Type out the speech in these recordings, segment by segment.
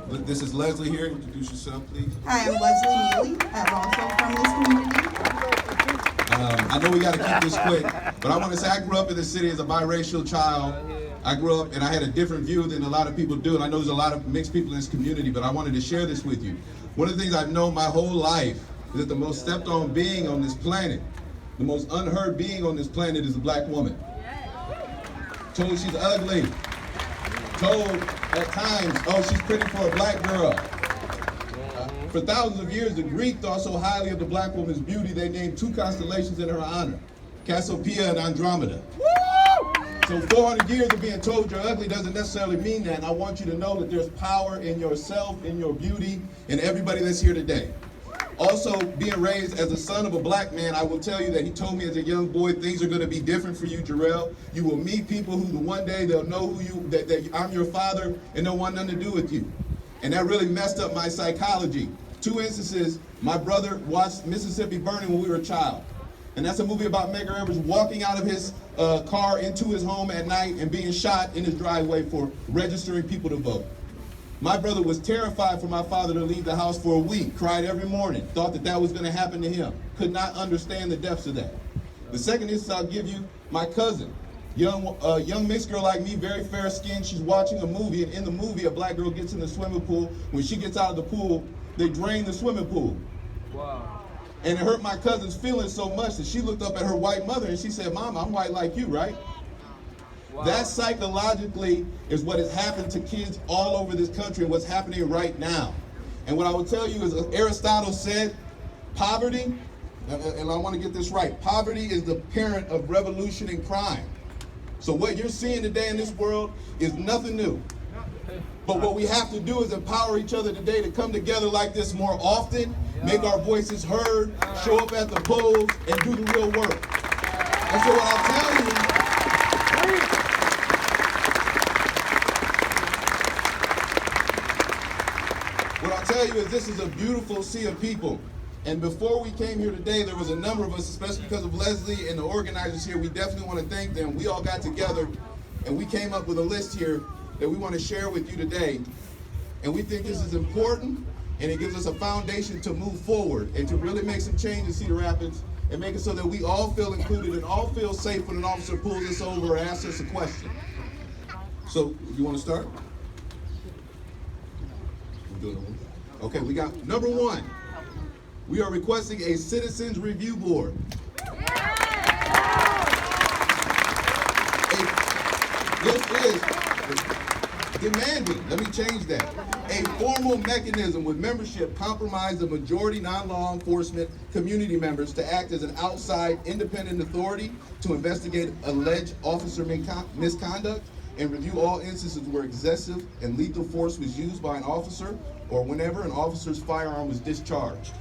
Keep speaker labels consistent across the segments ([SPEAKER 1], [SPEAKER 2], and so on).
[SPEAKER 1] This is Leslie here. Introduce yourself, please.
[SPEAKER 2] Hi, I'm Leslie Neely. I'm also from this community.
[SPEAKER 1] I know we got to keep this quick, but I want to say I grew up in the city as a biracial child. I grew up and I had a different view than a lot of people do, and I know there's a lot of mixed people in this community, but I wanted to share this with you. One of the things I've known my whole life is that the most stepped on being on this planet, the most unheard being on this planet is a black woman. Told she's ugly. Told at times, oh, she's pretty for a black girl. For thousands of years, the Greeks thought so highly of the black woman's beauty, they named two constellations in her honor, Cassiopeia and Andromeda. So 400 years of being told you're ugly doesn't necessarily mean that. And I want you to know that there's power in yourself, in your beauty, in everybody that's here today. Also, being raised as a son of a black man, I will tell you that he told me as a young boy, things are going to be different for you, Jarrell. You will meet people who one day they'll know who you, that I'm your father, and they'll want nothing to do with you. And that really messed up my psychology. 2 instances, my brother watched Mississippi Burning when we were a child. And that's a movie about Medgar Evers walking out of his car into his home at night and being shot in his driveway for registering people to vote. My brother was terrified for my father to leave the house for a week, cried every morning, thought that that was going to happen to him, could not understand the depths of that. The second instance I'll give you, my cousin, young mixed girl like me, very fair skinned, she's watching a movie, and in the movie a black girl gets in the swimming pool. When she gets out of the pool, they drain the swimming pool. Wow. And it hurt my cousin's feelings so much that she looked up at her white mother and she said, Mama, I'm white like you, right? Wow. That psychologically is what has happened to kids all over this country and what's happening right now. And what I will tell you is Aristotle said, poverty, and I want to get this right, poverty is the parent of revolution and crime. So what you're seeing today in this world is nothing new. But what we have to do is empower each other today to come together like this more often, make our voices heard, show up at the polls, and do the real work. And so what I'll tell you, is this is a beautiful sea of people. And before we came here today, there was a number of us, especially because of Leslie and the organizers here, we definitely want to thank them. We all got together and we came up with a list here that we want to share with you today. And we think this is important, and it gives us a foundation to move forward and to really make some change in Cedar Rapids and make it so that we all feel included and all feel safe when an officer pulls us over or asks us a question. So, you want to start? Okay, we got number 1. We are requesting a citizens review board. This is demanding, let me change that, a formal mechanism with membership comprised of majority non-law enforcement community members to act as an outside independent authority to investigate alleged officer misconduct and review all instances where excessive and lethal force was used by an officer or whenever an officer's firearm was discharged.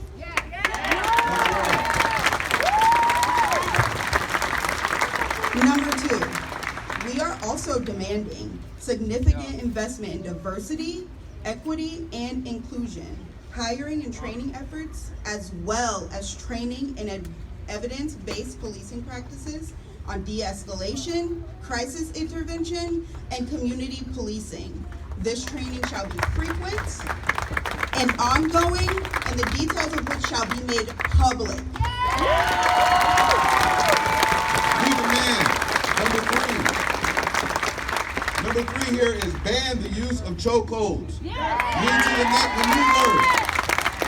[SPEAKER 2] Number 2, we are also demanding significant investment in diversity, equity, and inclusion, hiring and training efforts, as well as training in evidence-based policing practices on de-escalation, crisis intervention, and community policing. This training shall be frequent and ongoing, and the details of which shall be made public.
[SPEAKER 1] We demand, number three here is ban the use of chokeholds, knee to the neck when you murder,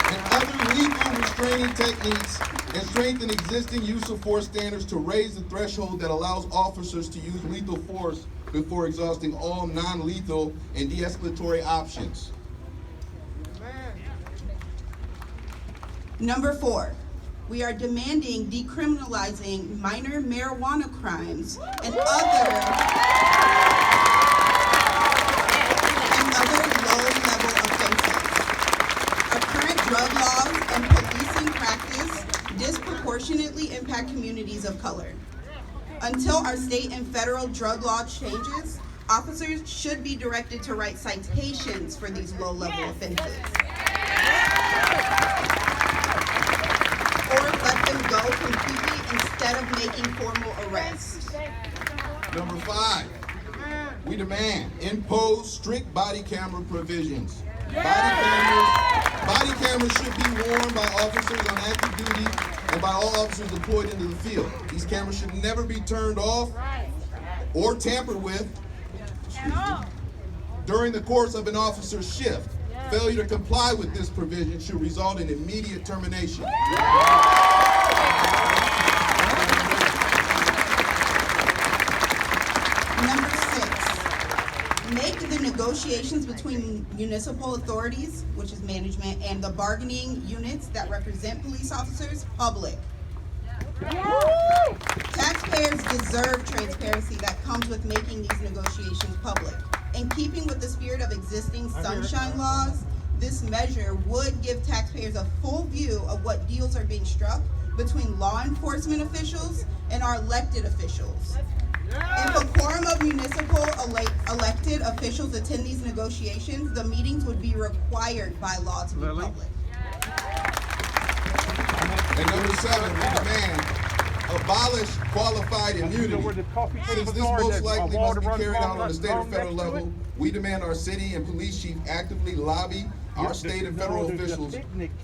[SPEAKER 1] and other lethal restraining techniques, and strengthen existing use of force standards to raise the threshold that allows officers to use lethal force before exhausting all non-lethal and de-escalatory options.
[SPEAKER 2] Number 4, we are demanding decriminalizing minor marijuana crimes and other low-level offenses. Our current drug laws and policing practice disproportionately impact communities of color. Until our state and federal drug law changes, officers should be directed to write citations for these low-level offenses, or let them go completely instead of making formal arrests.
[SPEAKER 1] Number 5, We demand impose strict body camera provisions. Body cameras should be worn by officers on active duty and by all officers deployed into the field. These cameras should never be turned off or tampered with during the course of an officer's shift. Failure to comply with this provision should result in immediate termination.
[SPEAKER 2] Number 6, make the negotiations between municipal authorities, which is management, and the bargaining units that represent police officers public. Taxpayers deserve transparency that comes with making these negotiations public. In keeping with the spirit of existing sunshine laws, this measure would give taxpayers a full view of what deals are being struck between law enforcement officials and our elected officials. If a quorum of municipal elected officials attend these negotiations, the meetings would be required by law to be public.
[SPEAKER 1] And number 7, we demand abolish qualified immunity. Since this most likely must be carried out on the state or federal level, we demand our city and police chief actively lobby our state and federal officials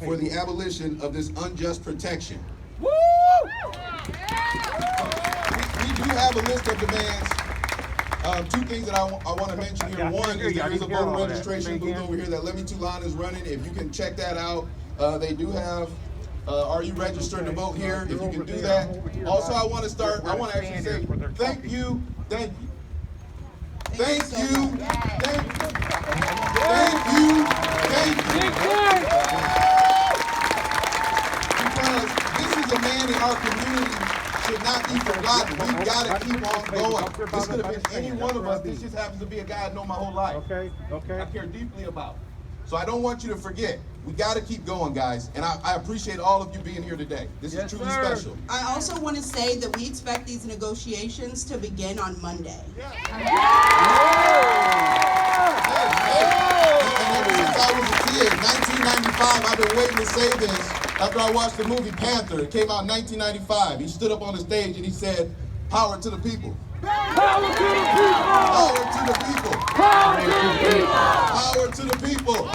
[SPEAKER 1] for the abolition of this unjust protection. We do have a list of demands. 2 things that I want to mention here. One is there is a voter registration booth over here that Let Me Toulon is running. If you can check that out, they do have. Are you registered to vote here? If you can do that. Also, I want to actually say thank you. Because this is a man in our community should not be forgotten. We've got to keep on going. This could have been any one of us. This just happens to be a guy I know my whole life.
[SPEAKER 3] Okay.
[SPEAKER 1] I care deeply about. So I don't want you to forget. We got to keep going, guys. And I appreciate all of you being here today. This is truly special.
[SPEAKER 2] I also want to say that we expect these negotiations to begin on Monday.
[SPEAKER 1] And ever since I was a kid, 1995, I've been waiting to say this after I watched the movie Panther. It came out in 1995. He stood up on the stage and he said, "Power to the people.
[SPEAKER 3] Power to the people!
[SPEAKER 1] Power to the people.
[SPEAKER 3] Power to the people!
[SPEAKER 1] Power to the people.